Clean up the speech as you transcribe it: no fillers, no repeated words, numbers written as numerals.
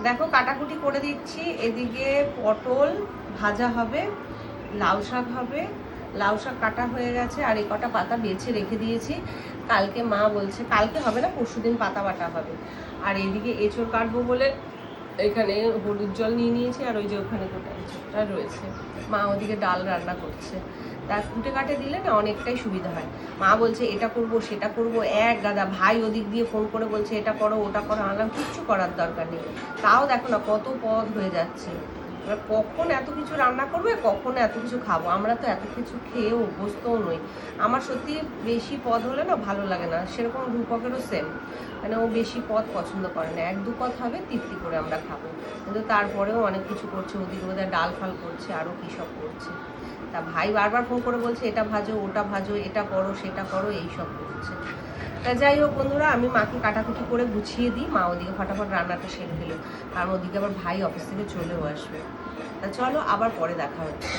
দেখো কাটাকুটি করে দিচ্ছি। এদিকে পটল ভাজা হবে, লাউ শাক হবে। লাউ শাক কাটা হয়ে গেছে, আর এই কটা পাতা বেছে রেখে দিয়েছি। কালকে মা বলছে, কালকে হবে না, পরশুদিন পাতা বাটা হবে। আর এদিকে এঁচড় কাটবো বলে এখানে হলুদ জল নিয়ে নিয়েছি, আর ওই যে ওখানে গোটা এঁচড়টা রয়েছে। মা ওদিকে ডাল রান্না করছে। তার কুটে কাটে দিলে না অনেকটাই সুবিধা হয়। মা বলছে এটা করব সেটা করব, এক গাদা। ভাই ওদিক দিয়ে ফোন করে বলছে এটা করো ওটা করো। আনলাম কিচ্ছু করার দরকার নেই। তাও দেখো না কত পদ হয়ে যাচ্ছে। এবার কখন এত কিছু রান্না করবে, কখন এত কিছু খাবো? আমরা তো এত কিছু খেয়ে অভ্যস্তও নই। আমার সত্যি বেশি পদ হলে না ভালো লাগে না। সেরকম রূপকেরও সেম, মানে ও বেশি পদ পছন্দ করে না। 1-2 পদ হবে, তৃপ্তি করে আমরা খাবো। কিন্তু তারপরেও অনেক কিছু করছে, ওদিকে বোধহয় ডাল ফাল করছে, আরও কী সব করছে। তা ভাই বারবার ফোন করে বলছে এটা ভাজো ওটা ভাজো, এটা করো সেটা করো, এইসব করছে। তা যাই হোক বন্ধুরা, আমি মাকে কাটাকুটি করে গুছিয়ে দিই। মা ওদিকে ফটাফট রান্নাটা সেরে ফেলো, কারণ ওদিকে আবার ভাই অফিস থেকে চলেও আসবে। তা চলো আবার পরে দেখা হচ্ছে।